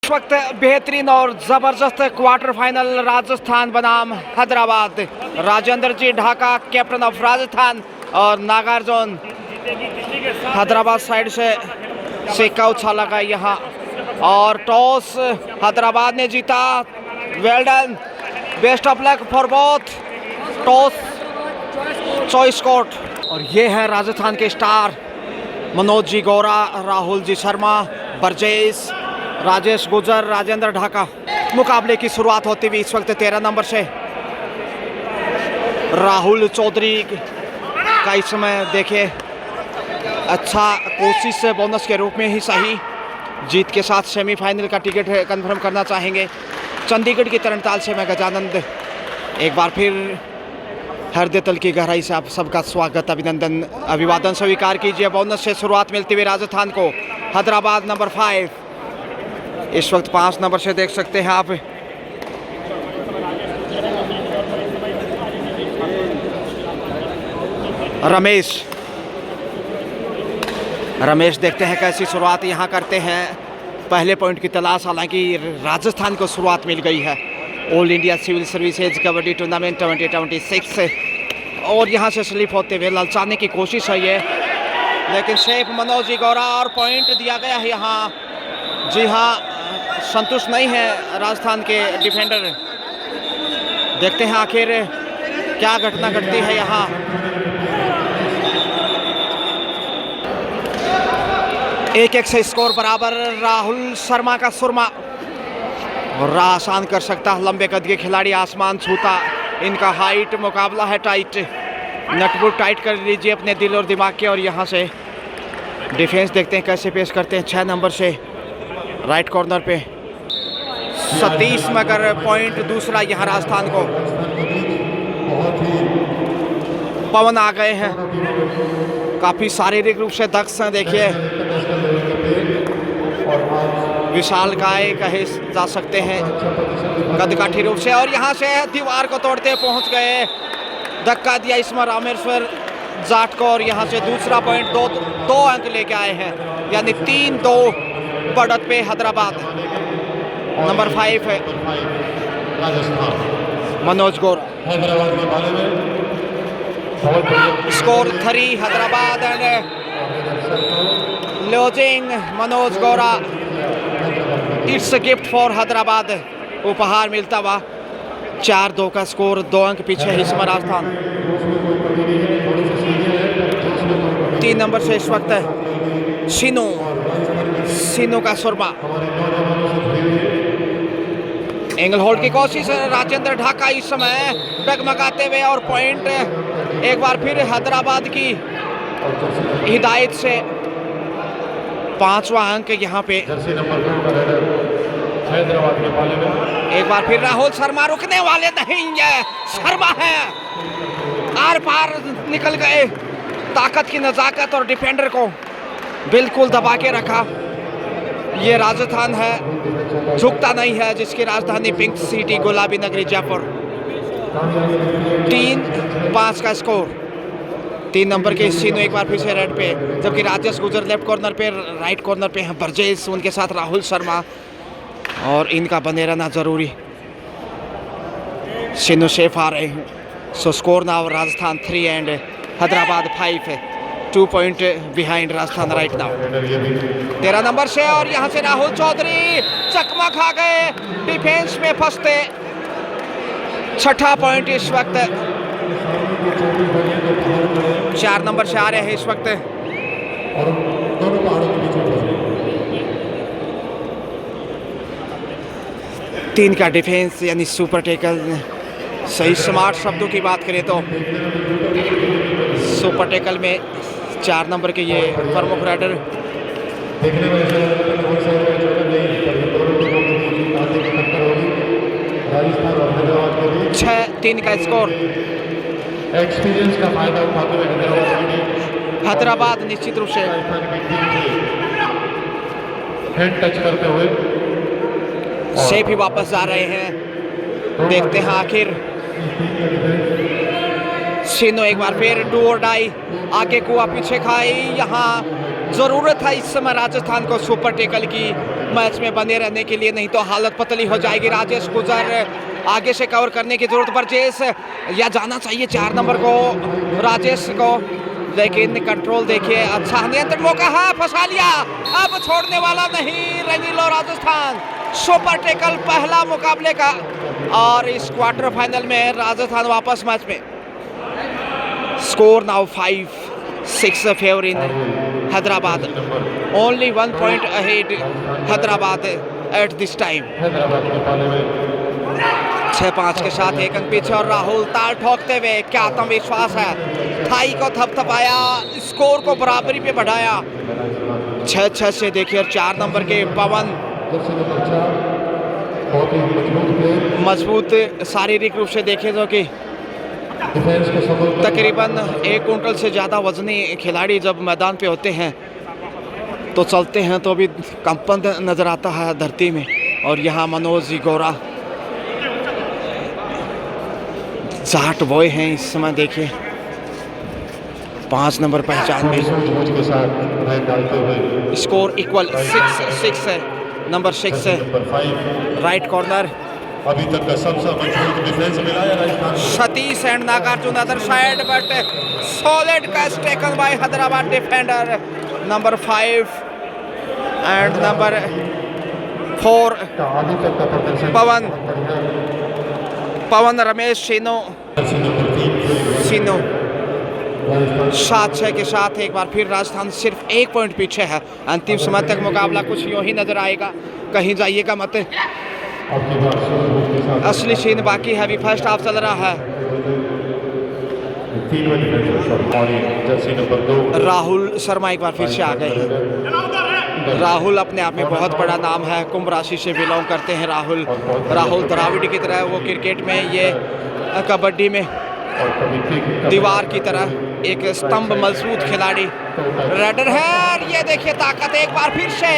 इस वक्त बेहतरीन और जबरदस्त क्वार्टर फाइनल राजस्थान बनाम हैदराबाद। राजेंद्र जी ढाका कैप्टन ऑफ राजस्थान और नागार्जुन हैदराबाद साइड से सिक्का उछाला गया यहाँ और टॉस हैदराबाद ने जीता। Well done, best of luck for both. Toss choice court और ये है राजस्थान के स्टार मनोज जी गौरा, राहुल जी शर्मा, बरजेश, राजेश गुजर, राजेंद्र ढाका। मुकाबले की शुरुआत होती हुई इस वक्त 13 नंबर से राहुल चौधरी का इस समय देखिए अच्छा कोशिश बोनस के रूप में ही सही जीत के साथ सेमीफाइनल का टिकट कंफर्म करना चाहेंगे। चंडीगढ़ की तरनताल से मैं गजानंद एक बार फिर हृदय तल की गहराई से आप सबका स्वागत, अभिनंदन, अभिवादन स्वीकार कीजिए। बोनस से शुरुआत मिलती हुई राजस्थान को। हैदराबाद नंबर 5 इस वक्त 5 नंबर से देख सकते हैं आप। रमेश देखते हैं कैसी शुरुआत यहाँ करते हैं। पहले पॉइंट की तलाश, हालांकि राजस्थान को शुरुआत मिल गई है। All India civil services kabaddi tournament 2026 से और यहाँ से स्लिप होते हुए ललचाने की कोशिश है ये, लेकिन सेफ मनोज जी गौरा और पॉइंट दिया गया है यहाँ। जी हाँ, संतुष्ट नहीं है राजस्थान के डिफेंडर। देखते हैं आखिर क्या घटना घटती है यहाँ। एक से स्कोर बराबर। राहुल शर्मा का सुरमा और राह आसान कर सकता है लंबे कद के खिलाड़ी, आसमान छूता इनका हाइट। मुकाबला है टाइट, नटबुट टाइट कर लीजिए अपने दिल और दिमाग के। और यहाँ से डिफेंस देखते हैं कैसे पेश करते हैं। 6 नंबर से राइट कॉर्नर पे सतीश, मगर पॉइंट दूसरा यहाँ राजस्थान को। पवन आ गए हैं, काफी शारीरिक रूप से दक्ष हैं। देखिए विशाल काय कहे जा सकते हैं कदकाठी रूप से। और यहाँ से दीवार को तोड़ते पहुंच गए, धक्का दिया इसमें रामेश्वर जाट को। और यहाँ से दूसरा पॉइंट दो अंक लेके आए हैं, यानी 3-2 बढ़त पे हैदराबाद। नंबर 5 है Manoj Gaura. Score 3 Hyderabad and lodging Manoj Gaura. It's a gift for Hyderabad, उपहार मिलता हुआ। 4-2 का स्कोर, 2 अंक पीछे है इसमें राजस्थान। 3 नंबर से इस वक्त सिनो का सुरमा। एंगल होल्ड की कोशिश राजेंद्र ढाका इस समय डगमगाते हुए। और पॉइंट एक बार फिर हैदराबाद की हिदायत से। 5वां अंक यहाँ पे। एक बार फिर राहुल शर्मा रुकने वाले नहीं है, शर्मा है, आर पार निकल गए। ताकत की नजाकत और डिफेंडर को बिल्कुल दबा के रखा। ये राजस्थान है, झुकता नहीं है, जिसकी राजधानी पिंक सिटी गुलाबी नगरी जयपुर। 3-5 का स्कोर। 3 नंबर के सीनो एक बार फिर से रेड पे, जबकि राजेश गुजर लेफ्ट कॉर्नर पे, राइट कॉर्नर पे हैं बरजेश, उनके साथ राहुल शर्मा। और इनका बने रहना जरूरी। सीनो शेफ आ रहे हैं। So score now Rajasthan 3 and Hyderabad 5 है। 2 point behind Rajasthan right now. 13 number से और यहाँ से राहुल चौधरी चकमा खा गए, डिफेंस में फंसते। 6ठा पॉइंट इस वक्त 4 नंबर से आ रहे हैं इस वक्त। तीन का डिफेंस यानी सुपर टेकल। सही स्मार्ट शब्दों की बात करें तो सुपर टेकल में 4 नंबर के ये प्रमुख राइडर। 6-3 का स्कोर। एक्सपीरियंस का फायदा उठाते हुए हैदराबाद निश्चित रूप से हेड टच करते हुए सेफ ही वापस जा रहे हैं। देखते हैं आखिर सीनो एक बार फिर डू और डाई, आगे कुआ पीछे खाई। यहाँ जरूरत है इस समय राजस्थान को सुपर टेकल की, मैच में बने रहने के लिए, नहीं तो हालत पतली हो जाएगी। राजेश गुजर आगे से कवर करने की जरूरत, परचेस या जाना चाहिए 4 नंबर को राजेश को, लेकिन कंट्रोल देखिए, अच्छा नियंत्रण मौका है, फंसा लिया, अब छोड़ने वाला नहीं रंगीलो राजस्थान। सुपर टैकल पहला मुकाबले का, और इस क्वार्टर फाइनल में राजस्थान वापस मैच में। Score now 5-6 favouring Hyderabad, only 1 point ahead Hyderabad at this time. Hyderabad के पाले में 6-5 के साथ 1 अंक पीछे, और राहुल ताल ठोकते हुए, क्या आत्मविश्वास है, थाई को थपथपाया, स्कोर को बराबरी पे बढ़ाया। 6-6 से देखिए, और 4 नंबर के पवन जर्सी नंबर 4 बहुत ही मजबूत प्लेयर, मजबूत शारीरिक रूप से देखें तो कि डिफेंस को सपोर्ट तकरीबन 1 कुंटल से ज़्यादा वजनी खिलाड़ी जब मैदान पे होते हैं तो चलते हैं तो भी कंपन नज़र आता है धरती में। और यहाँ मनोज गौरा जाट बॉय हैं इस समय, देखिए 5 नंबर पहचान में। सूझबूझ के साथ रन डालते हुए स्कोर इक्वल 6-6 है, नंबर 6 है, नंबर 5 राइट कॉर्नर अभी तक का सबसे मजबूत डिफेंस मिला है राजस्थान को। Satish and Nagarjun other side, but solid catch taken by Hyderabad defender number 5 and number 4 आगे तक का प्रदर्शन पवन रमेश सिनो जर्सी नंबर 3 राजस्थान 7-6 के साथ एक बार फिर राजस्थान सिर्फ 1 पॉइंट पीछे है। अंतिम समय तक मुकाबला कुछ यूं ही नजर आएगा, कहीं जाइएगा मत। अपनी बात सूझबूझ के साथ असली सीन बाकी है, अभी फर्स्ट हाफ चल रहा है। 3 डिफेंस और जर्सी नंबर 2 राहुल शर्मा एक बार फिर से आ गए। राहुल अपने आप में बहुत बड़ा नाम है, कुंभ राशि से बिलोंग करते हैं राहुल द्राविड की तरह, वो क्रिकेट में, ये कबड्डी में और कभी किक दीवार की तरह एक स्तंभ मजबूत खिलाड़ी रेडर है। और ये देखिए ताकत, एक बार फिर से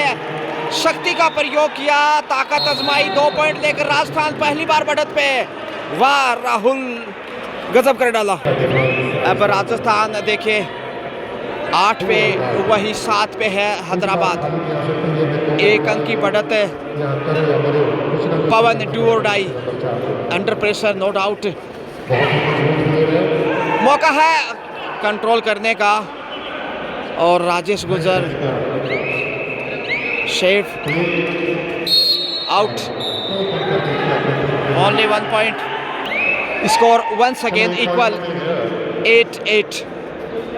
शक्ति का प्रयोग किया, ताकत आजमाई, 2 पॉइंट लेकर राजस्थान पहली बार बढ़त पे। वाह राहुल, गजब कर डाला। अब राजस्थान देखिए 8 पे, वही 7 पे है हैदराबाद, 1 अंक की बढ़त है। पवन डू और die, under pressure no doubt, मौका है कंट्रोल करने का। और राजेश गुजर शेफ out, only 1 point. Score once again equal 8-8,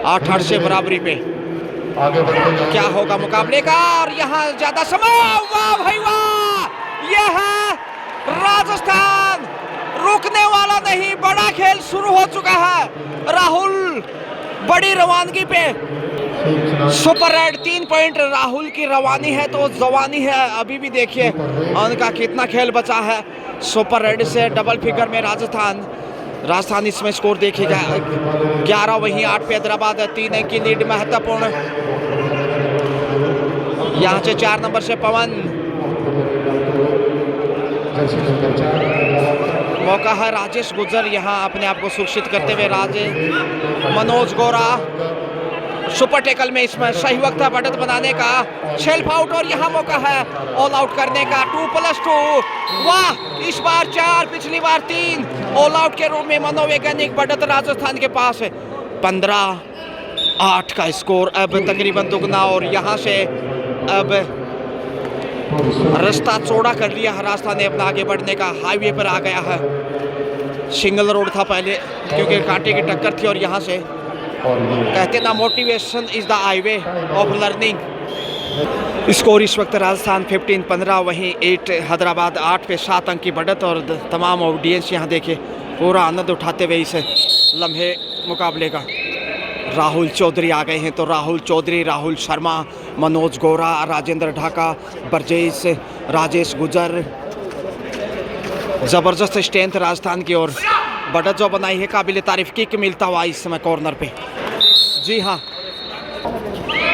8-8 से बराबरी पे। आगे बढ़ते जाओ। क्या होगा मुकाबले का, और यहाँ ज्यादा समय, वाह भाई वाह, यह है राजस्थान, रुकने वाला नहीं, बड़ा खेल शुरू हो चुका है। राहुल बड़ी रवानगी पे, सुपर रेड 3 पॉइंट, राहुल की रवानी है तो जवानी है। अभी भी देखिए उनका कितना खेल बचा है। सुपर रेड से डबल फिगर में राजस्थान इसमें स्कोर देखेगा 11, वहीं 8 पे हैदराबाद है, 3 अंक की लीड महत्वपूर्ण। यहाँ से 4 नंबर से पवन, जर्सी नंबर 4 मौका है राजेश गुजर यहाँ अपने आप को सुरक्षित करते हुए। मनोज गौरा सुपर टैकल में, इसमें सही वक्त है बढ़त बनाने का, सेल्फ आउट, और यहाँ मौका है ऑल आउट करने का। 2+2, वाह, इस बार 4, पिछली बार 3, ऑल आउट के रूप में मनोवैज्ञानिक बढ़त राजस्थान के पास है। 15-8 का स्कोर अब तकरीबन दुगना, और यहाँ से अब रास्ता चौड़ा कर लिया है राजस्थान ने अपना आगे बढ़ने का, हाईवे पर आ गया है। सिंगल रोड था पहले क्योंकि कांटे की टक्कर थी, और यहाँ से कहते ना motivation is the highway of learning. Score इस वक्त राजस्थान 15-15, वहीं 8 हैदराबाद 8 पे 7 अंक की बढ़त। और तमाम ऑडियंस यहाँ देखे पूरा आनंद उठाते हुए इस लम्हे मुकाबले का। राहुल चौधरी आ गए हैं, तो राहुल चौधरी, राहुल शर्मा, मनोज गौरा, राजेंद्र ढाका, बरजेश, राजेश गुजर, ज़बरदस्त स्ट्रेंथ राजस्थान की ओर बढ़त जो बनाई है, काबिल तारीफ किक मिलता हुआ इस समय कॉर्नर पे। जी हाँ,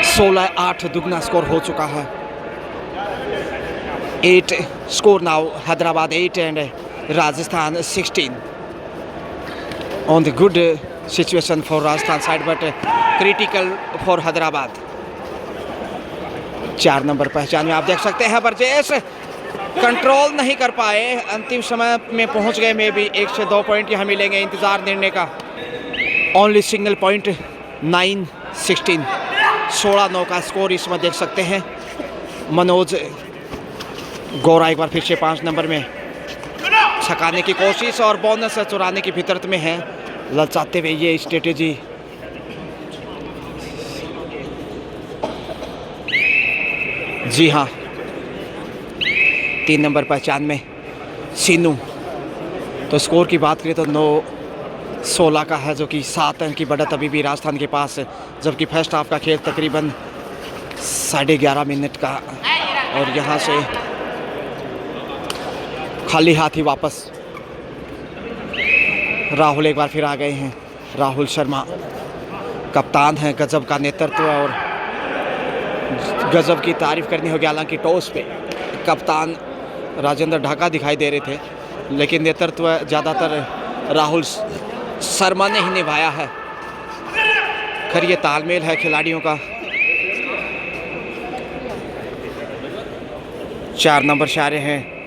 16-8 दुगना स्कोर हो चुका है। 8 score now, Hyderabad 8 and Rajasthan 16 on the good situation for Rajasthan side, but critical for Hyderabad. 4 number पहचान में आप देख सकते हैं बरजेस कंट्रोल नहीं कर पाए, अंतिम समय में पहुंच गए। में भी 1 से 2 पॉइंट यहाँ मिलेंगे इंतज़ार निर्णय का। ओनली सिंगल पॉइंट 9-16 16-9 का स्कोर इसमें देख सकते हैं। मनोज गौरा एक बार फिर से 5 नंबर में छकाने की कोशिश और बोनस चुराने की फितरत में है, ललचाते हुए ये स्ट्रेटेजी। जी हाँ, 3 नंबर पहचान में सीनू। तो स्कोर की बात करें तो 9-16 का है, जो कि 7 अंक की बढ़त अभी भी राजस्थान के पास है। जबकि फर्स्ट हाफ का खेल तकरीबन 11.5 मिनट का, और यहाँ से खाली हाथ ही वापस। राहुल एक बार फिर आ गए हैं। राहुल शर्मा कप्तान हैं, गजब का नेतृत्व और गजब की तारीफ करनी होगी। हालांकि टॉस पे कप्तान राजेंद्र ढाका दिखाई दे रहे थे, लेकिन नेतृत्व ज़्यादातर राहुल शर्मा ने ही निभाया है। खैर ये तालमेल है खिलाड़ियों का। 4 नंबर से आ रहे हैं।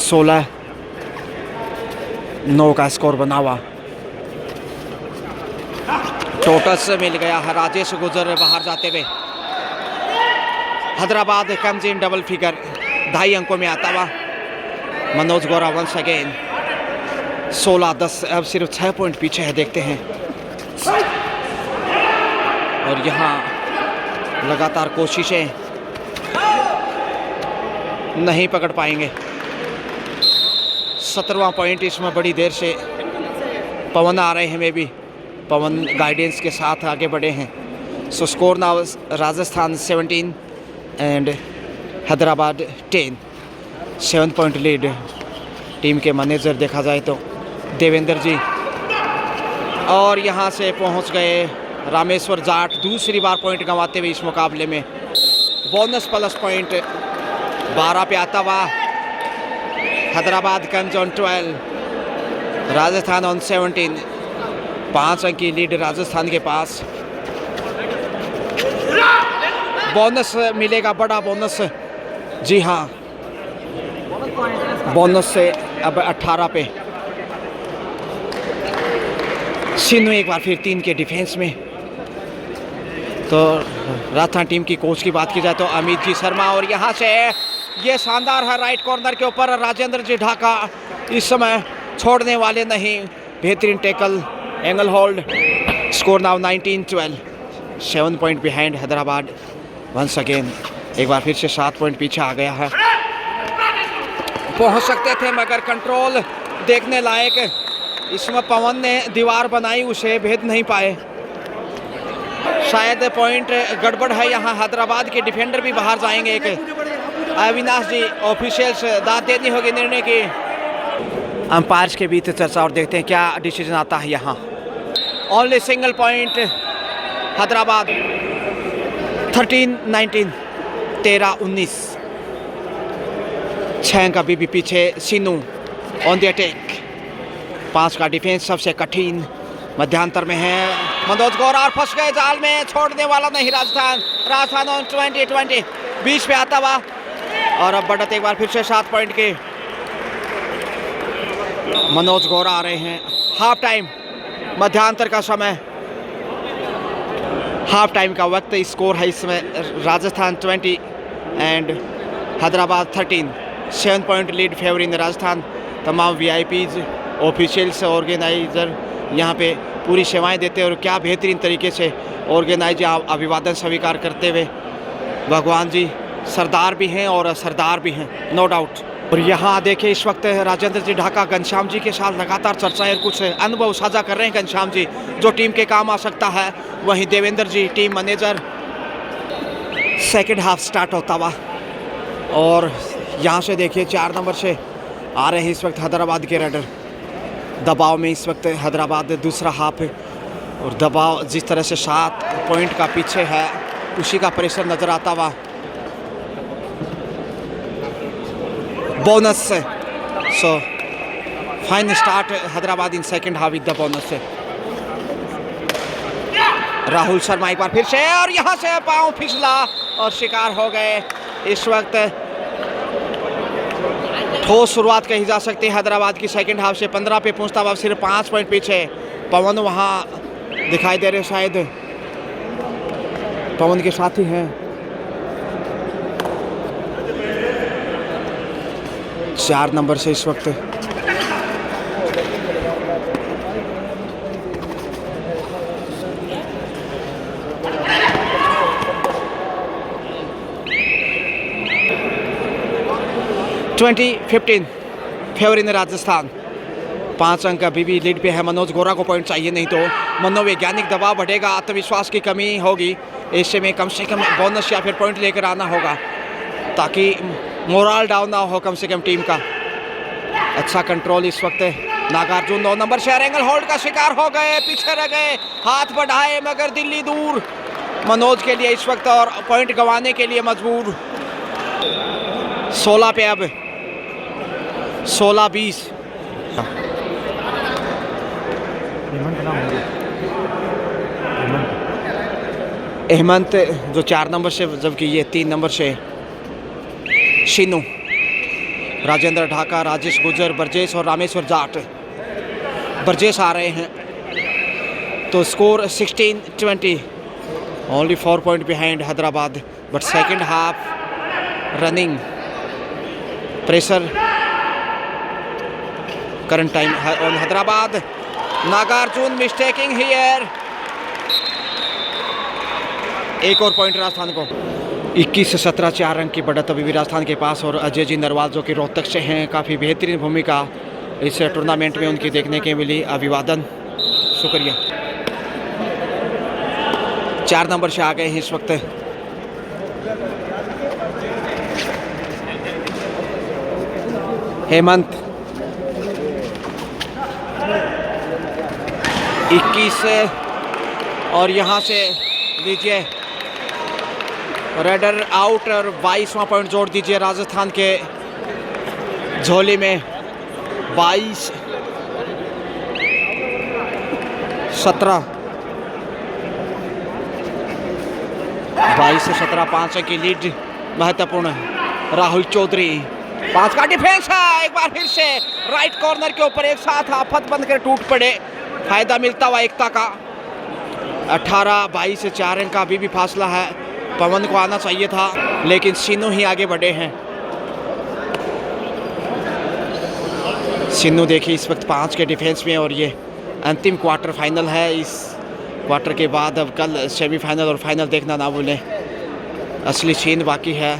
16-9 का स्कोर बना हुआ। टोटस मिल गया है, राजेश गुजर बाहर जाते हुए। Hyderabad comes in double figure, 2.5 अंकों में आता हुआ। मनोज गौरा वंस अगेन 16-10, अब सिर्फ 6 पॉइंट पीछे है। देखते हैं, और यहाँ लगातार कोशिशें नहीं पकड़ पाएंगे। 17वां पॉइंट इसमें बड़ी देर से पवन आ रहे हैं। में भी पवन गाइडेंस के साथ आगे बढ़े हैं। So score now Rajasthan 17 and Hyderabad 10। 7 point lead. Team के मैनेजर देखा जाए तो देवेंद्र जी, और यहाँ से पहुँच गए रामेश्वर जाट, दूसरी बार पॉइंट गंवाते हुए इस मुकाबले में। बोनस प्लस पॉइंट 12 पे आता हुआ। Hyderabad comes on 12, Rajasthan on 17। 5 अंक की लीड राजस्थान के पास। बोनस मिलेगा, बड़ा बोनस। जी हाँ, बोनस से अब 18 पे। सिन्नू एक बार फिर 3 के डिफेंस में। तो राजस्थान टीम की कोच की बात की जाए तो अमित जी शर्मा, और यहाँ से ये शानदार है राइट कॉर्नर के ऊपर राजेंद्र जी ढाका इस समय छोड़ने वाले नहीं। बेहतरीन tackle, ankle hold. Score now 19-12, 7 point behind Hyderabad. Once again एक बार फिर से 7 पॉइंट पीछे आ गया है। पहुंच सकते थे मगर कंट्रोल देखने लायक। इसमें पवन ने दीवार बनाई, उसे भेद नहीं पाए। शायद पॉइंट गड़बड़ है यहाँ। हैदराबाद के डिफेंडर भी बाहर जाएंगे। एक अविनाश जी, ऑफिशियल्स दाद देनी होगी निर्णय की। अंपायर्स के बीच चर्चा, और देखते हैं क्या डिसीजन आता है यहाँ। Only single point Hyderabad 13-19, 13-19। 6 का भी पीछे। सीनू ऑन द अटैक। 5 का डिफेंस सबसे कठिन मध्यांतर में है। मनोज गौरा और फंस गए जाल में, छोड़ने वाला नहीं राजस्थान। राजस्थान ऑन 20-20, 20 पे आता हुआ। और अब बढ़त एक बार फिर से 7 पॉइंट के। मनोज गौरा आ रहे हैं। हाफ टाइम मध्यांतर का समय, हाफ टाइम का वक्त। स्कोर है इसमें Rajasthan 20 and Hyderabad 13। 7 point lead favouring Rajasthan. तमाम VIPs, ऑफिशियल्स, ऑर्गेनाइजर यहाँ पे पूरी सेवाएं देते हैं, और क्या बेहतरीन तरीके से ऑर्गेनाइजर अभिवादन स्वीकार करते हुए। भगवान जी सरदार भी हैं और सरदार भी हैं, नो डाउट। और यहाँ देखिए इस वक्त राजेंद्र जी ढाका घनश्याम जी के साथ लगातार चर्चा और कुछ अनुभव साझा कर रहे हैं घनश्याम जी, जो टीम के काम आ सकता है। वहीं Devendra ji team manager. Second half start होता हुआ, और यहाँ से देखिए 4 नंबर से आ रहे हैं इस वक्त हैदराबाद के रेडर। दबाव में इस वक्त हैदराबाद दूसरा हाफ है, और दबाव जिस तरह से 7 पॉइंट का पीछे है, उसी का प्रेशर नजर आता हुआ। बोनस से so fine start Hyderabad in second half with the bonus से। राहुल शर्मा एक बार फिर से, और यहाँ से पांव फिसला और शिकार हो गए। इस वक्त ठोस शुरुआत कही जा सकती है हैदराबाद की सेकंड हाफ से। 15 पे पहुंचता हुआ सिर्फ 5 पॉइंट पीछे। पवन वहाँ दिखाई दे रहे, शायद पवन के साथी हैं। 4 नंबर से इस वक्त (20-15) फेवर इन राजस्थान। 5 अंक अभी भी लीड पे है। मनोज गोरा को पॉइंट चाहिए, नहीं तो मनोवैज्ञानिक दबाव बढ़ेगा, आत्मविश्वास की कमी होगी। ऐसे में कम से कम बोनस या फिर पॉइंट लेकर आना होगा ताकि मोरल डाउन ना हो कम से कम टीम का। अच्छा कंट्रोल इस वक्त नागार्जुन 9 नंबर से एंगल होल्ड का शिकार हो गए, पीछे रह गए, हाथ बढ़ाए मगर दिल्ली दूर मनोज के लिए इस वक्त, और पॉइंट गंवाने के लिए मजबूर। 16 पे अब 16-20। हेमंत जो 4 नंबर से, जबकि ये 3 नंबर से शीनू, राजेंद्र ढाका, राजेश गुजर, बरजेश और रामेश्वर जाट। बरजेश आ रहे हैं तो score 16-20, only 4 point behind Hyderabad. But second half running pressure current time on Hyderabad. Nagarjun mistaking here, एक और पॉइंट राजस्थान को। 21 से 17, 4 अंक की बढ़त अभी भी राजस्थान के पास। और अजय जी नरवाल जो कि रोहतक से हैं, काफ़ी बेहतरीन भूमिका इस टूर्नामेंट में उनकी देखने के मिली। अभिवादन, शुक्रिया। 4 नंबर से आ गए हैं इस वक्त हेमंत। 21 और यहाँ से लीजिए रेडर आउट, और 22वां पॉइंट जोड़ दीजिए राजस्थान के झोली में। 22-17, 22 से 17, 5 की लीड महत्वपूर्ण है। राहुल चौधरी 5 का डिफेंस है, एक बार फिर से राइट कॉर्नर के ऊपर एक साथ आफत बनकर टूट पड़े, फायदा मिलता हुआ एकता का। 18-22 से 4 अंक का अभी भी फासला है। पवन को आना चाहिए था, लेकिन सिन्नू ही आगे बढ़े हैं। सिन्नू देखिए इस वक्त 5 के डिफेंस में, और ये अंतिम क्वार्टर फाइनल है। इस क्वार्टर के बाद अब कल सेमीफाइनल और फाइनल देखना ना भूलें, असली सीन बाकी है।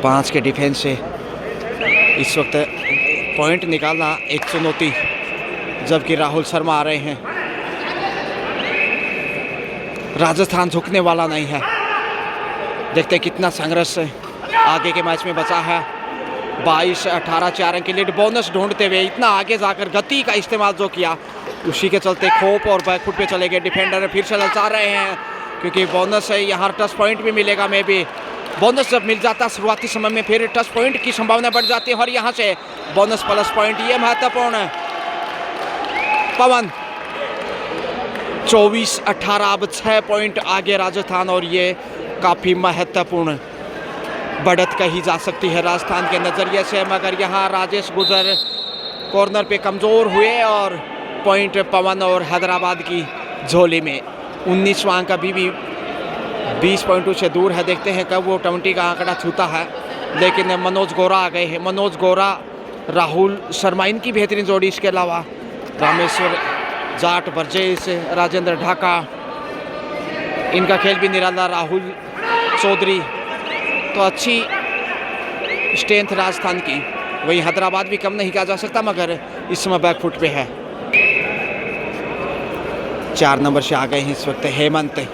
5 के डिफेंस से इस वक्त पॉइंट निकालना एक चुनौती, जबकि राहुल शर्मा आ रहे हैं। राजस्थान झुकने वाला नहीं है। देखते हैं कितना संघर्ष आगे के मैच में बचा है। 22-18, 4 अंक की लीड। बोनस ढूंढते हुए इतना आगे जाकर गति का इस्तेमाल जो किया, उसी के चलते खोप और बैकफुट पे चले गए। डिफेंडर फिर से ललचा रहे हैं क्योंकि बोनस है, यहाँ टच पॉइंट भी मिलेगा। में भी बोनस जब मिल जाता शुरुआती समय में, फिर टच पॉइंट की संभावना बढ़ जाती है, और यहाँ से बोनस प्लस पॉइंट, ये महत्वपूर्ण है। पवन 24-18, अब 6 पॉइंट आगे राजस्थान, और ये काफ़ी महत्वपूर्ण बढ़त कही जा सकती है राजस्थान के नज़रिए से। मगर यहाँ राजेश गुजर कॉर्नर पे कमज़ोर हुए, और पॉइंट पवन और हैदराबाद की झोली में। 19वां अंक अभी भी 20 पॉइंटों से दूर है। देखते हैं कब वो 20 का आंकड़ा छूता है। लेकिन मनोज गोरा आ गए हैं। मनोज गोरा, राहुल शर्मा, इनकी बेहतरीन जोड़ी। इसके अलावा रामेश्वर जाट, बरजेश, राजेंद्र ढाका, इनका खेल भी निराला। राहुल चौधरी, तो अच्छी स्ट्रेंथ राजस्थान की। वही हैदराबाद भी कम नहीं कहा जा सकता, मगर इस समय बैकफुट पे है। 4 नंबर से आ गए हैं इस वक्त हेमंत।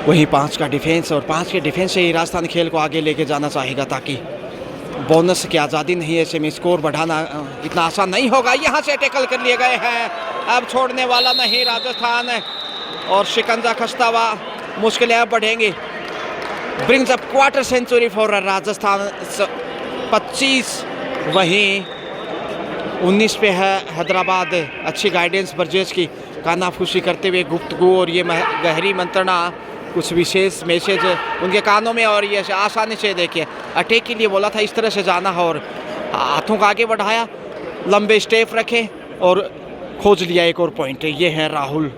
वही 5 का डिफेंस, और 5 के डिफेंस से ही राजस्थान खेल को आगे लेके जाना चाहेगा, ताकि बोनस की आज़ादी नहीं है, ऐसे में स्कोर बढ़ाना इतना आसान नहीं होगा। यहाँ से टैकल कर लिए गए हैं, अब छोड़ने वाला नहीं राजस्थान, और शिकंजा खस्ता हुआ मुश्किलें अब बढ़ेंगी। Brings up quarter century for Rajasthan. 25 वहीं 19 पे है हैदराबाद। अच्छी गाइडेंस बरजेश की, कानाफूसी करते हुए गुफ्तगू और ये गहरी मंत्रणा, कुछ विशेष मैसेज उनके कानों में। और ये आसानी से देखिए अटैक के लिए बोला था इस तरह से जाना है और हाथों को आगे बढ़ाया, लंबे स्टेप रखे और खोज लिया एक और पॉइंट। ये है राहुल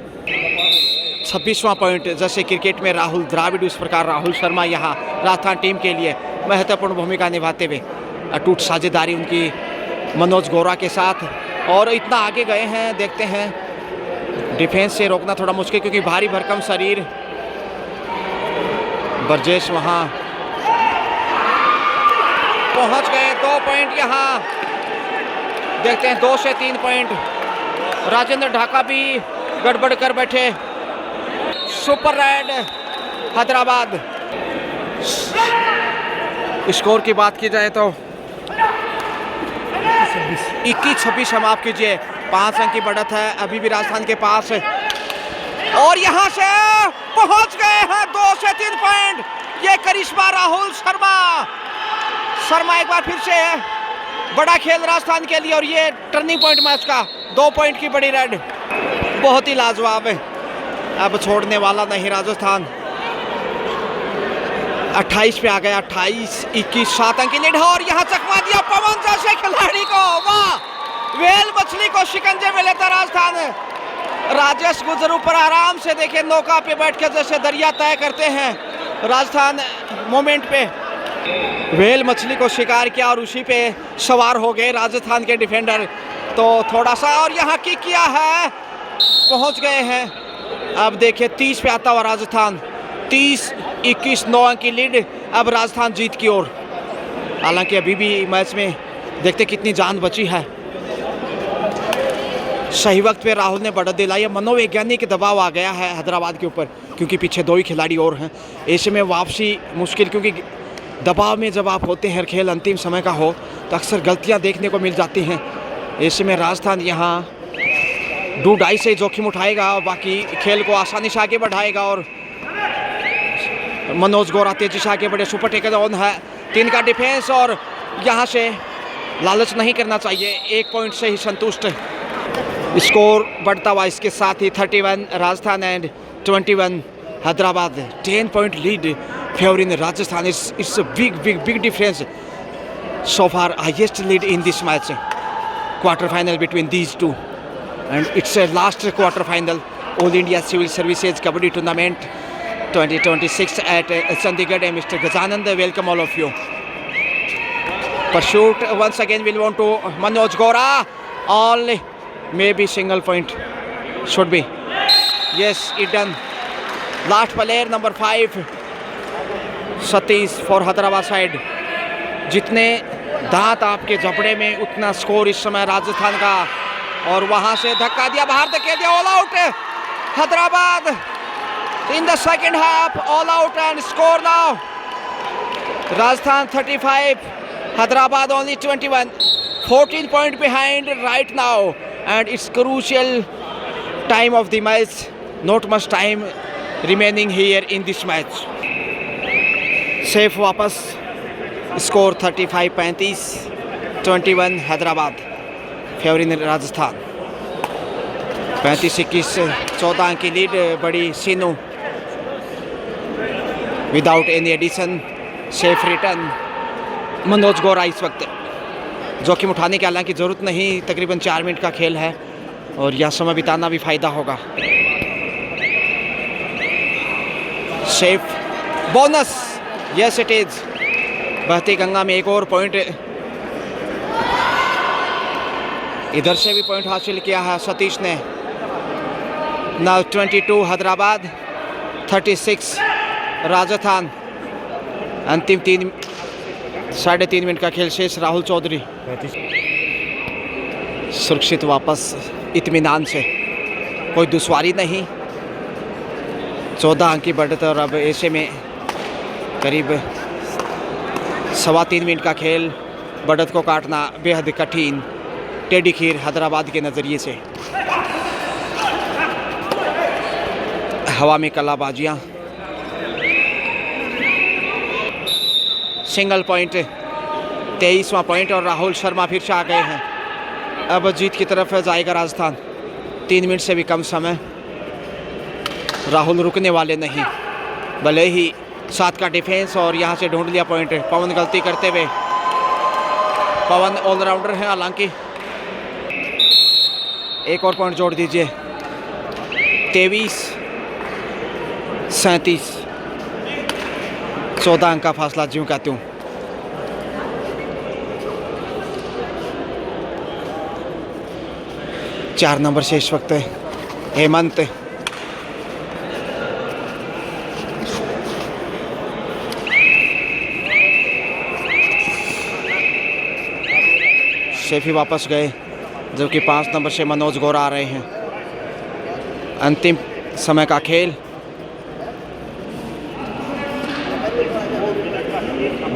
26वां पॉइंट। जैसे क्रिकेट में राहुल द्राविड़, उस प्रकार राहुल शर्मा यहाँ राजस्थान टीम के लिए महत्वपूर्ण भूमिका निभाते हुए अटूट साझेदारी उनकी मनोज गौरा के साथ। और इतना आगे गए हैं, देखते हैं डिफेंस से रोकना थोड़ा मुश्किल क्योंकि भारी भरकम शरीर। बरजेश वहाँ पहुँच गए, 2 पॉइंट यहाँ। देखते हैं 2 से 3 पॉइंट। राजेंद्र ढाका भी गड़बड़ कर बैठे। Super red Hyderabad. स्कोर की बात की जाए तो 21-26 हम आप कीजिए, 5 अंक की बढ़त है अभी भी राजस्थान के पास। और यहाँ से पहुंच गए हैं 2 से 3 पॉइंट। ये करिश्मा राहुल शर्मा एक बार फिर से बड़ा खेल राजस्थान के लिए और ये टर्निंग पॉइंट मैच का 2 पॉइंट की बड़ी रेड, बहुत ही लाजवाब है। अब छोड़ने वाला नहीं राजस्थान। 28 पे आ गया, 28-21, 7 अंक की लीड है और यहाँ चकमा दिया पवन जैसे खिलाड़ी को। वाह, वेल मछली को शिकंजे में लेता राजस्थान। राजेश गुजर ऊपर आराम से देखे नौका पे बैठ के जैसे दरिया तय करते हैं राजस्थान मोमेंट पे। वेल मछली को शिकार किया और उसी पे सवार हो गए राजस्थान के डिफेंडर। तो थोड़ा सा और यहाँ की किया है, पहुँच गए हैं। अब देखिए 30 पे आता हुआ राजस्थान, 30-21, 9 अंक की लीड। अब राजस्थान जीत की ओर। हालांकि अभी भी मैच में देखते कितनी जान बची है। सही वक्त पे राहुल ने बढ़त दिलाई। मनोवैज्ञानिक दबाव आ गया है हैदराबाद के ऊपर क्योंकि पीछे 2 ही खिलाड़ी और हैं। ऐसे में वापसी मुश्किल, क्योंकि दबाव में जब आप होते हैं, खेल अंतिम समय का हो तो अक्सर गलतियां देखने को मिल जाती हैं। ऐसे में राजस्थान यहाँ 2-2.5 से जोखिम उठाएगा और बाकी खेल को आसानी से आगे बढ़ाएगा। और मनोज गौरा तेजी से आगे बढ़े, सुपर टेकर ऑन है, 3 का डिफेंस और यहाँ से लालच नहीं करना चाहिए, 1 पॉइंट से ही संतुष्ट। स्कोर बढ़ता हुआ इसके साथ ही 31 Rajasthan and 21 Hyderabad. 10 point lead favouring Rajasthan. It's a big difference so far. Highest lead in this match, quarter final between these two, and it's a last quarter final All India Civil Services Kabaddi Tournament 2026 at Chandigarh. And Mr. Gajanand, welcome all of you. Pursuit once again will want to Manoj Gora. Only maybe single point should be. Yes, it done. Last player number 5 Satish for Hyderabad side. जितने दांत आपके जबड़े में उतना score इस समय राजस्थान का। और वहां से धक्का दिया, बाहर धक्का दिया, all out Hyderabad in the second half. All out and score now Rajasthan 35, Hyderabad only 21, 14 point behind right now and it's crucial time of the match, not much time remaining here in this match. Safe वापस, score 35-35, 21 Hyderabad favouring Rajasthan. 35-21, 14 अंक की lead बड़ी सीनू without any addition. Safe return Manoj Gaura इस वक्त जोखिम उठाने की हालांकि ज़रूरत नहीं, तकरीबन 4 मिनट का खेल है और यह समय बिताना भी फ़ायदा होगा। Safe bonus, yes it is. बहती गंगा में एक और पॉइंट, इधर से भी पॉइंट हासिल किया है सतीश ने। नाउ 22 हैदराबाद, 36 राजस्थान। अंतिम 3.5 मिनट का खेल शेष। राहुल चौधरी सुरक्षित वापस इत्मीनान से, कोई दुश्वारी नहीं। 14 अंक की बढ़त और अब ऐसे में करीब 3.25 मिनट का खेल, बढ़त को काटना बेहद कठिन। टेडी खीर हैदराबाद के नज़रिए से। हवा में कलाबाजियाँ, सिंगल पॉइंट, 23वां पॉइंट और राहुल शर्मा फिर से आ गए हैं। अब जीत की तरफ जाएगा राजस्थान। 3 मिनट से भी कम समय। राहुल रुकने वाले नहीं, भले ही 7 का डिफेंस और यहाँ से ढूंढ लिया पॉइंट। पवन गलती करते हुए, पवन ऑलराउंडर है हालांकि। एक और पॉइंट जोड़ दीजिए। 23-37, 14 अंक का फासला ज्यों का त्यों। चार नंबर से इस वक्त हेमंत। शेफी वापस गए, जबकि 5 नंबर से मनोज गौरा आ रहे हैं। अंतिम समय का खेल।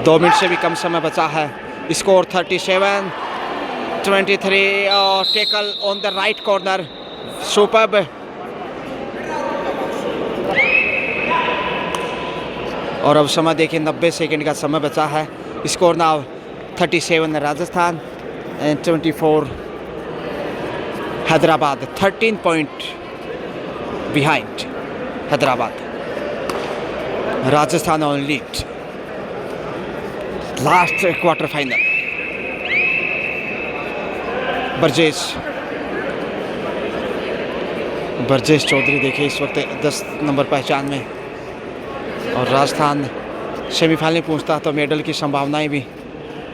2 मिनट से भी कम समय बचा है। स्कोर 37-23 और tackle on the right corner. Superb. और अब समय देखिए, 90 सेकंड का समय बचा है। Score now 37 Rajasthan and 24 Hyderabad. 13 point behind Hyderabad. Rajasthan on lead. Last quarter final. Barjesh Chaudhary देखिए इस वक्त 10 नंबर पहचान में। और राजस्थान सेमीफाइनल में पहुंचता तो मेडल की संभावनाएं भी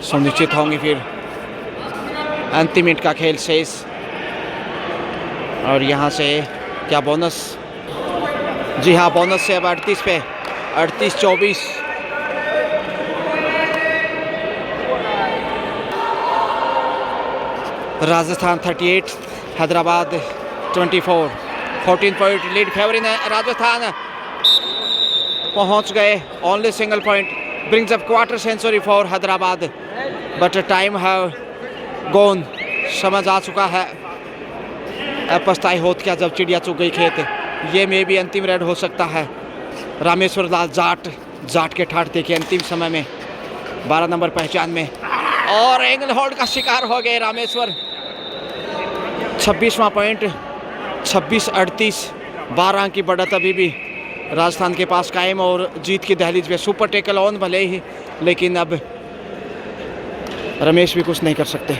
सुनिश्चित होंगी। फिर अंतिम मिनट का खेल शेष। और यहाँ से क्या बोनस? जी हाँ, बोनस से अब 38 पे 38-24। Rajasthan 38, Hyderabad 24। 14 point lead favouring है राजस्थान। पहुंच गए। Only single point brings up quarter century for Hyderabad, but time have gone. समझ आ चुका है। अब पछताई होत क्या जब चिड़िया चुग गई खेत। ये में भी अंतिम रेड हो सकता है। रामेश्वर लाल जाट के ठाठ देखिए अंतिम समय में 12 नंबर पहचान में। और एंगल होल्ड का शिकार हो गए रामेश्वर। 26वां पॉइंट। 26-38। 12 अंक की बढ़त अभी भी राजस्थान के पास कायम और जीत की दहलीज पे। सुपर टेकल ऑन भले ही, लेकिन अब रमेश भी कुछ नहीं कर सकते।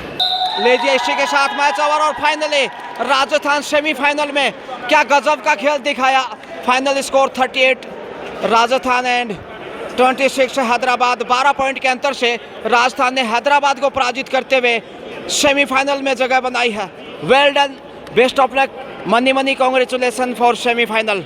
लीजिए इसी के साथ मैच ओवर और फाइनली राजस्थान सेमीफाइनल में क्या गजब का खेल दिखाया। Final score 38 Rajasthan and 26 Hyderabad. 12 point के अंतर से राजस्थान ने हैदराबाद को पराजित करते हुए सेमीफाइनल में जगह बनाई है। Well done, best of luck, money congratulation for semifinal.